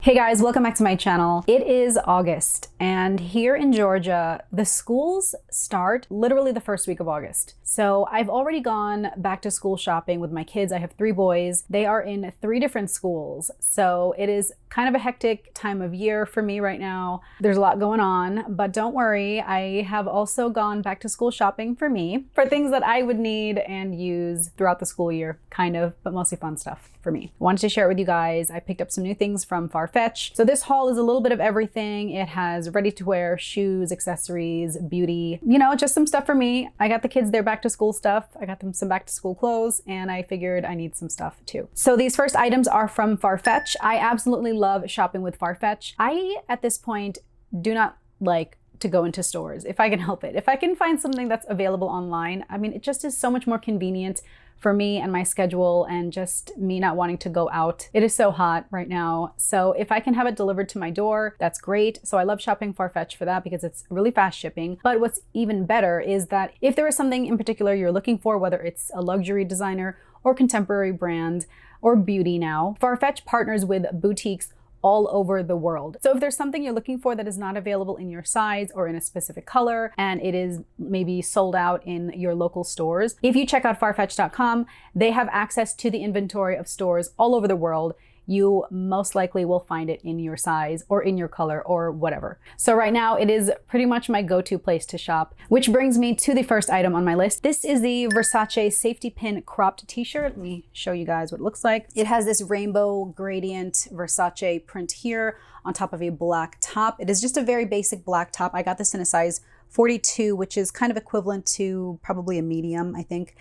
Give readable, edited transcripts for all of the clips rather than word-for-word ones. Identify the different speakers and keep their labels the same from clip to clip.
Speaker 1: Hey guys, welcome back to my channel. It is August and here in Georgia, the schools start literally the first week of August. So I've already gone back to school shopping with my kids. I have 3 boys. They are in 3 different schools. So it is kind of a hectic time of year for me right now. There's a lot going on, but don't worry. I have also gone back to school shopping for me for things that I would need and use throughout the school year, kind of, but mostly fun stuff for me. I wanted to share it with you guys. I picked up some new things from Farfetch. So this haul is a little bit of everything. It has ready-to-wear shoes, accessories, beauty, you know, just some stuff for me. I got the kids their back to school stuff. I got them some back to school clothes and I figured I need some stuff too. So these first items are from Farfetch. I absolutely love shopping with Farfetch. I, at this point, do not like to go into stores if I can help it. If I can find something that's available online, I mean, it just is so much more convenient for me and my schedule and just me not wanting to go out. It is so hot right now. So if I can have it delivered to my door, that's great. So I love shopping Farfetch for that because it's really fast shipping. But what's even better is that if there is something in particular you're looking for, whether it's a luxury designer or contemporary brand or beauty now, Farfetch partners with boutiques all over the world. So if there's something you're looking for that is not available in your size or in a specific color and it is maybe sold out in your local stores, if you check out farfetch.com, they have access to the inventory of stores all over the world. You most likely will find it in your size or in your color or whatever. So right now it is pretty much my go-to place to shop, which brings me to the first item on my list. This is the Versace safety pin cropped t-shirt. Let me show you guys what it looks like. It has this rainbow gradient Versace print here on top of a black top. It is just a very basic black top. I got this in a size 42, which is kind of equivalent to probably a medium, I think.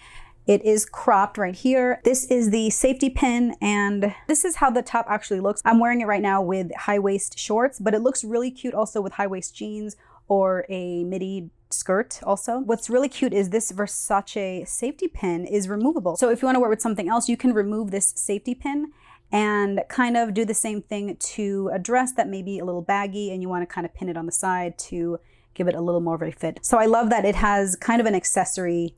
Speaker 1: It is cropped right here. This is the safety pin and this is how the top actually looks. I'm wearing it right now with high waist shorts, but it looks really cute also with high waist jeans or a midi skirt also. What's really cute is this Versace safety pin is removable. So if you want to wear it with something else, you can remove this safety pin and kind of do the same thing to a dress that may be a little baggy and you want to kind of pin it on the side to give it a little more of a fit. So I love that it has kind of an accessory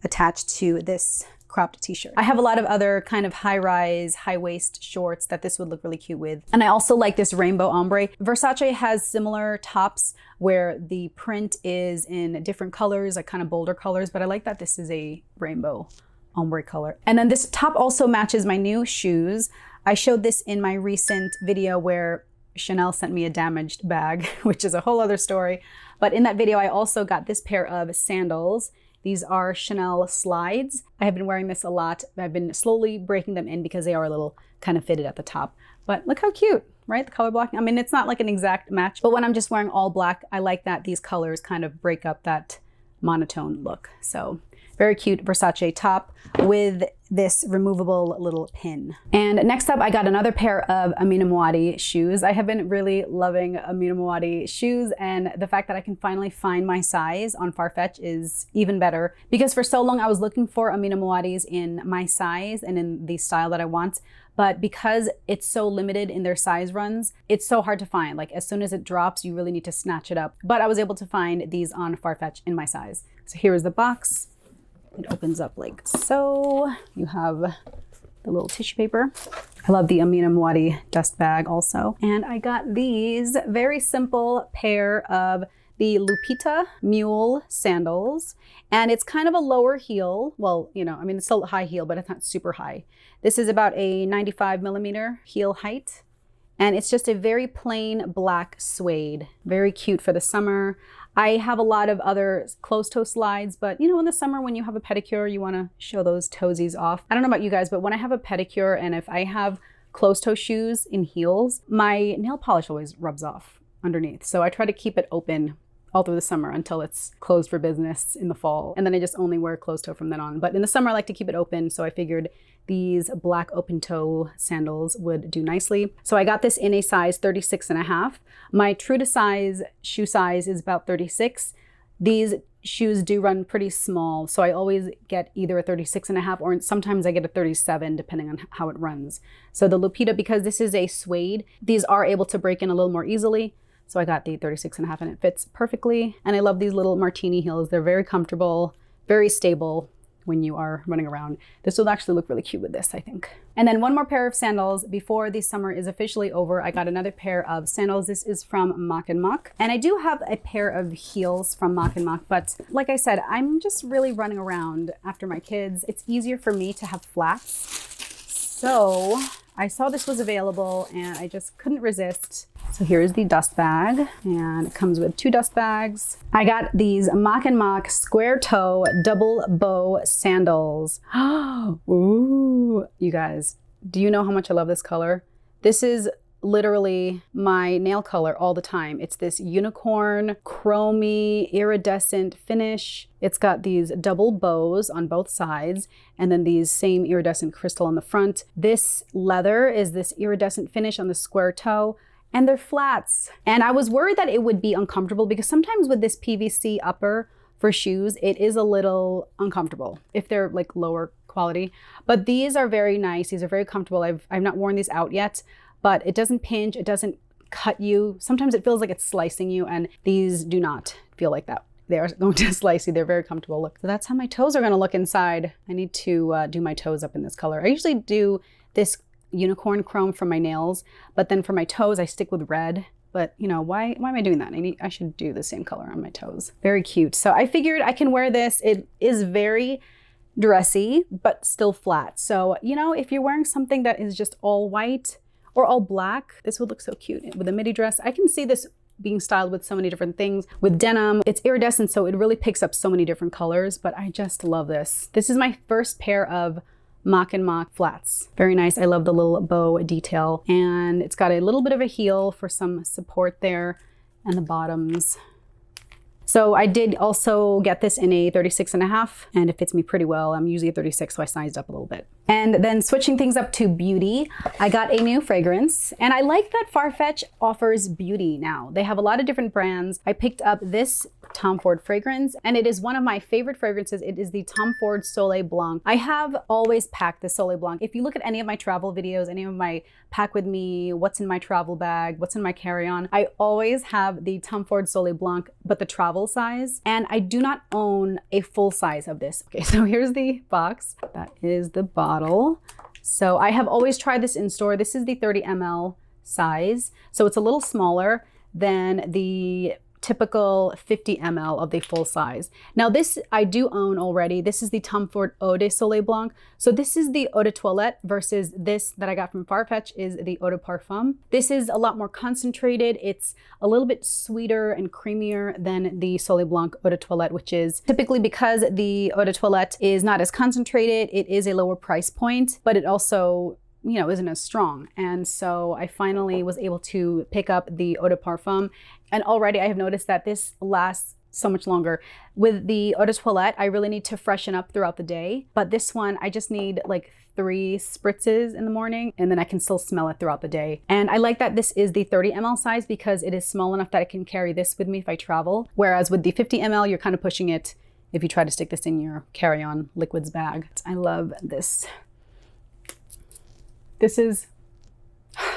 Speaker 1: attached to this cropped t-shirt. I have a lot of other kind of high-rise, high-waist shorts that this would look really cute with. And I also like this rainbow ombre. Versace has similar tops where the print is in different colors, like kind of bolder colors, but I like that this is a rainbow ombre color. And then this top also matches my new shoes. I showed this in my recent video where Chanel sent me a damaged bag, which is a whole other story. But in that video, I also got this pair of sandals. These are Chanel slides. I have been wearing this a lot. I've been slowly breaking them in because they are a little kind of fitted at the top. But look how cute, right? The color blocking. I mean, it's not like an exact match, but when I'm just wearing all black, I like that these colors kind of break up that monotone look. So very cute Versace top with this removable little pin. And next up, I got another pair of Amina Muaddi shoes. I have been really loving Amina Muaddi shoes, and the fact that I can finally find my size on Farfetch is even better because for so long I was looking for Amina Muaddis in my size and in the style that I want. But because it's so limited in their size runs, it's so hard to find. Like as soon as it drops, you really need to snatch it up. But I was able to find these on Farfetch in my size. So here is the box. It opens up like so. You have the little tissue paper. I love the Amina Muaddi dust bag also. And I got these very simple pair of the Lupita Mule sandals. And it's kind of a lower heel. Well, you know, I mean, it's still a high heel, but it's not super high. This is about a 95 millimeter heel height. And it's just a very plain black suede. Very cute for the summer. I have a lot of other closed toe slides, but you know, in the summer when you have a pedicure, you want to show those toesies off. I don't know about you guys, but when I have a pedicure and if I have closed toe shoes in heels, my nail polish always rubs off underneath. So I try to keep it open all through the summer until it's closed for business in the fall. And then I just only wear closed toe from then on. But in the summer, I like to keep it open. So I figured these black open toe sandals would do nicely. So I got this in a size 36.5. My true to size shoe size is about 36. These shoes do run pretty small. So I always get either a 36.5 or sometimes I get a 37 depending on how it runs. So the Lupita, because this is a suede, these are able to break in a little more easily. So I got the 36.5 and it fits perfectly. And I love these little martini heels. They're very comfortable, very stable when you are running around. This will actually look really cute with this, I think. And then one more pair of sandals before the summer is officially over. I got another pair of sandals. This is from Mach Mach. And I do have a pair of heels from Mach Mach, but like I said, I'm just really running around after my kids. It's easier for me to have flats. So I saw this was available and I just couldn't resist. So here's the dust bag, and it comes with 2 dust bags. I got these Mach Mach square toe double bow sandals. Ooh, you guys, do you know how much I love this color? This is literally my nail color all the time. It's this unicorn, chromy, iridescent finish. It's got these double bows on both sides and then these same iridescent crystal on the front. This leather is this iridescent finish on the square toe. And they're flats. And I was worried that it would be uncomfortable because sometimes with this PVC upper for shoes, it is a little uncomfortable if they're like lower quality. But these are very nice. These are very comfortable. I've not worn these out yet, but it doesn't pinch. It doesn't cut you. Sometimes it feels like it's slicing you, and these do not feel like that. They are going to slice you. They're very comfortable. Look, so that's how my toes are going to look inside. I need to do my toes up in this color. I usually do this unicorn chrome for my nails, but then for my toes I stick with red. But you know, why am I doing that? I should do the same color on my toes. Very cute. So I figured I can wear this. It is very dressy but still flat. So you know, if you're wearing something that is just all white or all black, this would look so cute with a midi dress. I can see this being styled with so many different things. With denim, it's iridescent, so it really picks up so many different colors, but I just love this. This is my first pair of Mach Mach flats. Very nice. I love the little bow detail, and it's got a little bit of a heel for some support there, and the bottoms. So I did also get this in a 36.5, and it fits me pretty well. I'm usually a 36, so I sized up a little bit. And then switching things up to beauty, I got a new fragrance, and I like that Farfetch offers beauty now. They have a lot of different brands. I picked up this Tom Ford fragrance, and it is one of my favorite fragrances. It is the Tom Ford Soleil Blanc. I have always packed the Soleil Blanc. If you look at any of my travel videos, any of my pack with me, what's in my travel bag, what's in my carry-on, I always have the Tom Ford Soleil Blanc, but the travel size, and I do not own a full size of this. Okay, so here's the box. That is the bottle. So I have always tried this in store. This is the 30 ml size, so it's a little smaller than the typical 50 ml of the full size. Now this I do own already. This is the Tom Ford Eau de Soleil Blanc. So this is the Eau de Toilette versus this that I got from Farfetch is the Eau de Parfum. This is a lot more concentrated. It's a little bit sweeter and creamier than the Soleil Blanc Eau de Toilette, which is typically, because the Eau de Toilette is not as concentrated, it is a lower price point, but it also, you know, isn't as strong. And so I finally was able to pick up the Eau de Parfum, and already I have noticed that this lasts so much longer. With the Eau de Toilette, I really need to freshen up throughout the day, but this one I just need like 3 spritzes in the morning, and then I can still smell it throughout the day. And I like that this is the 30 ml size because it is small enough that I can carry this with me if I travel, whereas with the 50 ml you're kind of pushing it if you try to stick this in your carry-on liquids bag. I love this. This is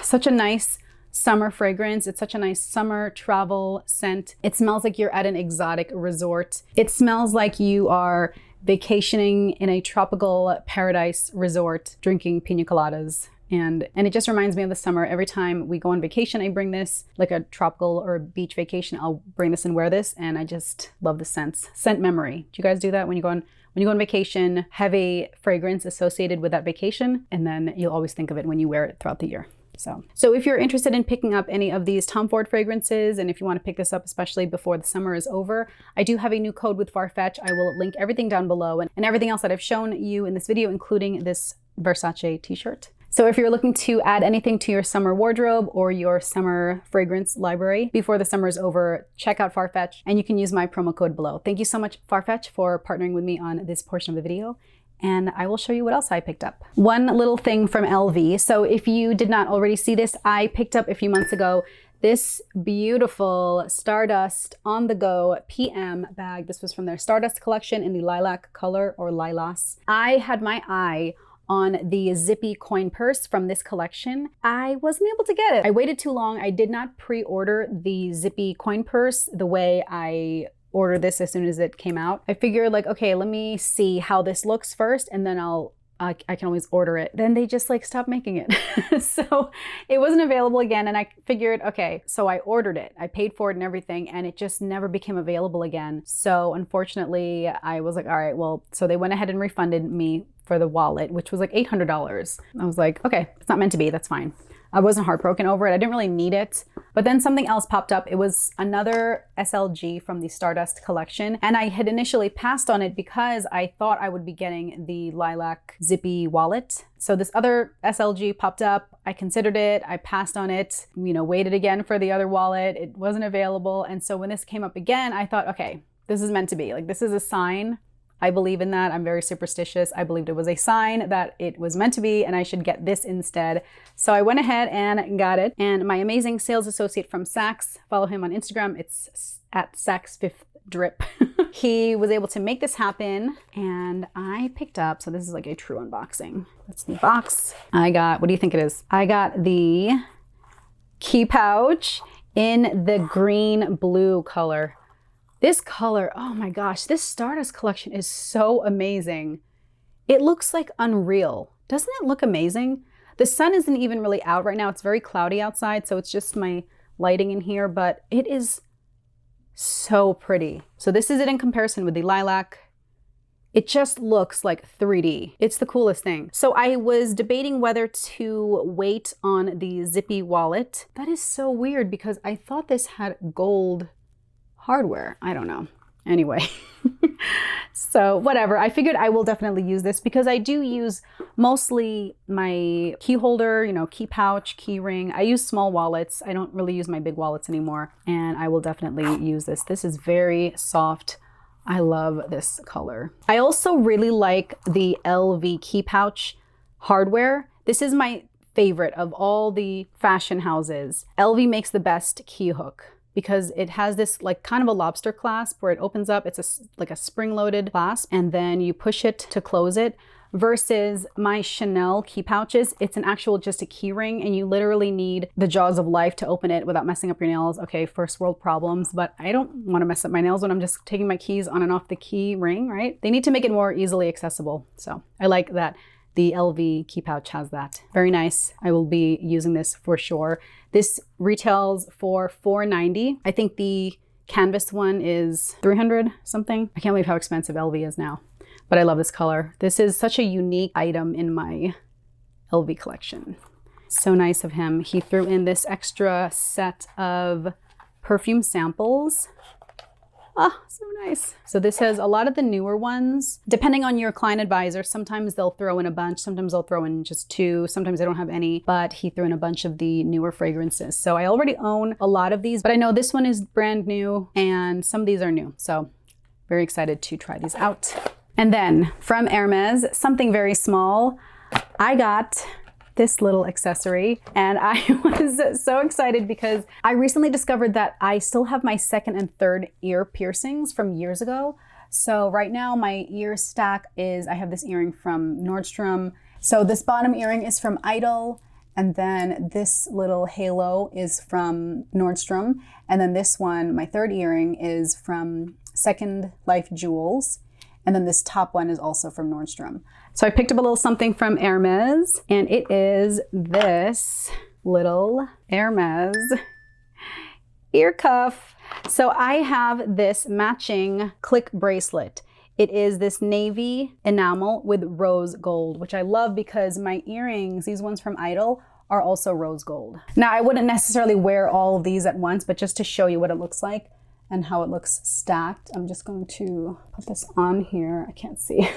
Speaker 1: such a nice summer fragrance. It's such a nice summer travel scent. It smells like you're at an exotic resort. It smells like you are vacationing in a tropical paradise resort, drinking pina coladas. And it just reminds me of the summer. Every time we go on vacation, I bring this, like a tropical or a beach vacation, I'll bring this and wear this. And I just love the scents. Scent memory. Do you guys do that when you go on vacation? Have a fragrance associated with that vacation, and then you'll always think of it when you wear it throughout the year. So if you're interested in picking up any of these Tom Ford fragrances, and if you want to pick this up, especially before the summer is over, I do have a new code with Farfetch. I will link everything down below, and everything else that I've shown you in this video, including this Versace t-shirt. So if you're looking to add anything to your summer wardrobe or your summer fragrance library before the summer is over, check out Farfetch, and you can use my promo code below. Thank you so much, Farfetch, for partnering with me on this portion of the video. And I will show you what else I picked up. One little thing from LV. So if you did not already see this, I picked up a few months ago this beautiful Stardust on the go PM bag. This was from their Stardust collection in the lilac color, or lilas. I had my eye on the zippy coin purse from this collection. I wasn't able to get it. I waited too long. I did not pre-order the zippy coin purse the way I order this as soon as it came out. I figured like, okay, let me see how this looks first, and then I can always order it. Then they just like stopped making it. So it wasn't available again. And I figured, okay, so I ordered it. I paid for it and everything, and it just never became available again. So unfortunately, I was like, all right, well, so they went ahead and refunded me for the wallet, which was like $800. I was like, okay, it's not meant to be. That's fine. I wasn't heartbroken over it. I didn't really need it. But then something else popped up. It was another SLG from the Stardust collection. And I had initially passed on it because I thought I would be getting the lilac zippy wallet. So this other SLG popped up. I considered it. I passed on it, waited again for the other wallet. It wasn't available. And so when this came up again, I thought, okay, this is meant to be. Like, this is a sign. I believe in that. I'm very superstitious. I believed it was a sign that it was meant to be and I should get this instead. So I went ahead and got it. And my amazing sales associate from Saks, follow him on Instagram. It's at Saks5Drip. He was able to make this happen and I picked up, so this is like a true unboxing. That's the box. I got, what do you think it is? I got the key pouch in the green blue color. This color, oh my gosh, this Stardust collection is so amazing. It looks like unreal. Doesn't it look amazing? The sun isn't even really out right now. It's very cloudy outside, so it's just my lighting in here, but it is so pretty. So this is it in comparison with the lilac. It just looks like 3D. It's the coolest thing. So I was debating whether to wait on the zippy wallet. That is so weird because I thought this had gold hardware. I don't know. Anyway, so whatever. I figured I will definitely use this because I do use mostly my key holder, key pouch, key ring. I use small wallets. I don't really use my big wallets anymore. And I will definitely use this. This is very soft. I love this color. I also really like the LV key pouch hardware. This is my favorite of all the fashion houses. LV makes the best key hook, because it has this like kind of a lobster clasp where it opens up. It's like a spring-loaded clasp, and then you push it to close it. Versus my Chanel key pouches, it's an actual just a key ring, and you literally need the jaws of life to open it without messing up your nails. Okay, first world problems, but I don't want to mess up my nails when I'm just taking my keys on and off the key ring, right? They need to make it more easily accessible. So I like that the LV key pouch has that. Very nice. I will be using this for sure. This retails for $490. I think the canvas one is $300 something. I can't believe how expensive LV is now, but I love this color. This is such a unique item in my LV collection. So nice of him. He threw in this extra set of perfume samples. Ah, so nice. So this has a lot of the newer ones. Depending on your client advisor, sometimes they'll throw in a bunch, sometimes they'll throw in just two, sometimes they don't have any, but he threw in a bunch of the newer fragrances. So I already own a lot of these, but I know this one is brand new and some of these are new. So very excited to try these out. And then from Hermes, something very small, I got this little accessory, and I was so excited because I recently discovered that I still have my second and third ear piercings from years ago. So right now my ear stack is, I have this earring from Nordstrom. So this bottom earring is from Idol, and then this little halo is from Nordstrom, and then this one, my third earring, is from Second Life Jewels. And then this top one is also from Nordstrom. So I picked up a little something from Hermes, and it is this little Hermes ear cuff. So I have this matching click bracelet. It is this navy enamel with rose gold, which I love because my earrings, these ones from Idol, are also rose gold. Now I wouldn't necessarily wear all of these at once, but just to show you what it looks like and how it looks stacked, I'm just going to put this on here. I can't see.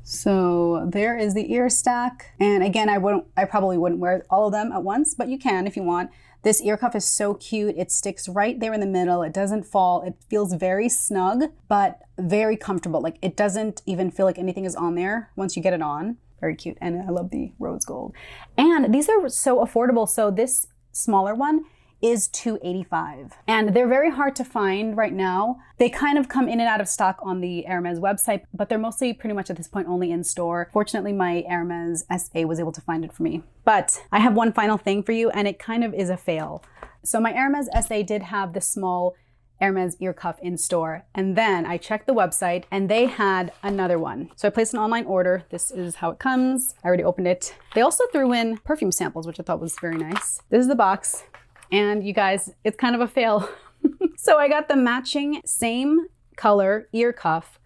Speaker 1: So there is the ear stack. And again, I probably wouldn't wear all of them at once, but you can if you want. This ear cuff is so cute. It sticks right there in the middle. It doesn't fall. It feels very snug, but very comfortable. Like it doesn't even feel like anything is on there once you get it on. Very cute. And I love the rose gold. And these are so affordable. So this smaller one is $285. And they're very hard to find right now. They kind of come in and out of stock on the Hermes website, but they're mostly pretty much at this point only in store. Fortunately, my Hermes SA was able to find it for me. But I have one final thing for you, and it kind of is a fail. So my Hermes SA did have the small Hermes ear cuff in store. And then I checked the website and they had another one. So I placed an online order. This is how it comes. I already opened it. They also threw in perfume samples, which I thought was very nice. This is the box. And you guys, it's kind of a fail. So I got the matching same color ear cuff,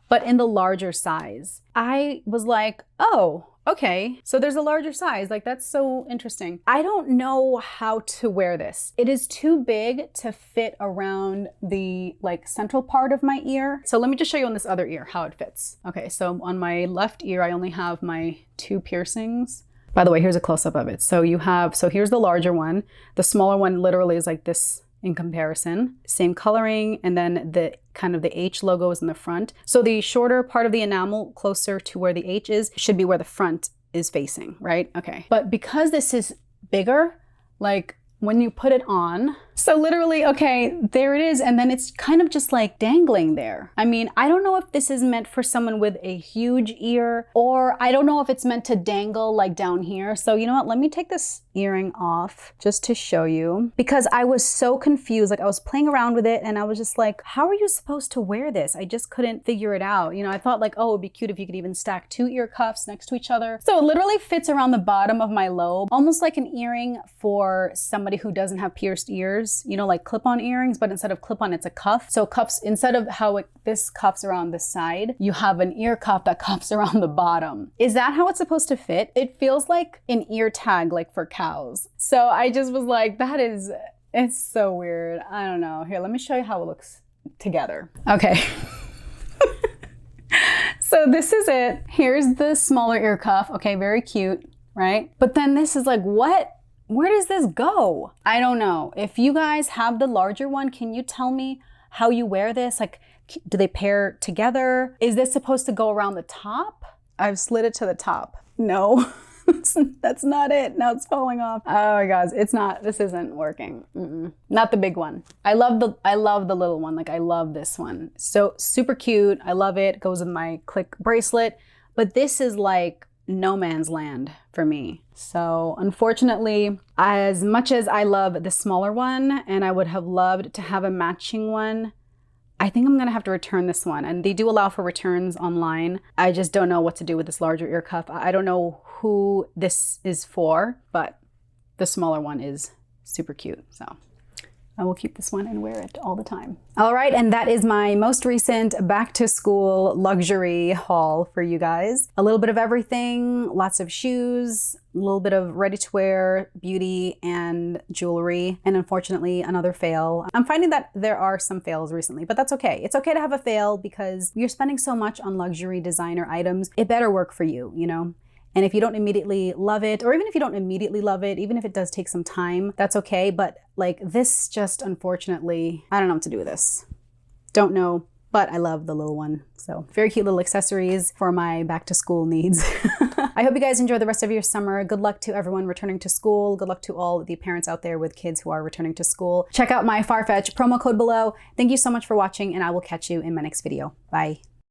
Speaker 1: but in the larger size. I was like, oh, okay, so there's a larger size. Like, that's so interesting. I don't know how to wear this. It is too big to fit around the like central part of my ear. So let me just show you on this other ear how it fits. Okay, so on my left ear, I only have my 2 piercings. By the way, here's a close-up of it. So here's the larger one. The smaller one literally is like this in comparison. Same coloring, and then the kind of the H logo is in the front. So the shorter part of the enamel closer to where the H is should be where the front is facing, right? Okay. But because this is bigger, like when you put it on, so literally, okay, there it is. And then it's kind of just like dangling there. I mean, I don't know if this is meant for someone with a huge ear, or I don't know if it's meant to dangle like down here. So you know what, let me take this earring off just to show you, because I was so confused. Like I was playing around with it and I was just like, how are you supposed to wear this? I just couldn't figure it out. You know, I thought like, oh, it'd be cute if you could even stack 2 ear cuffs next to each other. So it literally fits around the bottom of my lobe, almost like an earring for somebody who doesn't have pierced ears. You know, like clip-on earrings, but instead of clip-on, it's a cuff. So cuffs, instead of how this cuffs around this side, you have an ear cuff that cuffs around the bottom. Is that how it's supposed to fit? It feels like an ear tag, like for cows. So I just was like, it's so weird. I don't know. Here, let me show you how it looks together. Okay. So this is it. Here's the smaller ear cuff. Okay, very cute, right? But then this is like, what? Where does this go? I don't know. If you guys have the larger one, can you tell me how you wear this? Like, do they pair together? Is this supposed to go around the top? I've slid it to the top. No, that's not it. Now it's falling off. Oh my gosh, this isn't working. Not the big one. I love the little one. Like I love this one. So super cute. I love it. Goes with my click bracelet. But this is like no man's land for me. So unfortunately, as much as I love the smaller one and I would have loved to have a matching one, I think I'm gonna have to return this one. And they do allow for returns online. I just don't know what to do with this larger ear cuff. I don't know who this is for, but the smaller one is super cute. So I will keep this one and wear it all the time. All right, and that is my most recent back to school luxury haul for you guys. A little bit of everything, lots of shoes, a little bit of ready to wear, beauty, and jewelry, and unfortunately another fail. I'm finding that there are some fails recently, but that's okay. It's okay to have a fail because you're spending so much on luxury designer items. It better work for you, you know? And if you don't immediately love it, or even if you don't immediately love it, even if it does take some time, that's okay. But like this just unfortunately, I don't know what to do with this. Don't know, but I love the little one. So very cute little accessories for my back to school needs. I hope you guys enjoy the rest of your summer. Good luck to everyone returning to school. Good luck to all the parents out there with kids who are returning to school. Check out my Farfetch promo code below. Thank you so much for watching, and I will catch you in my next video. Bye.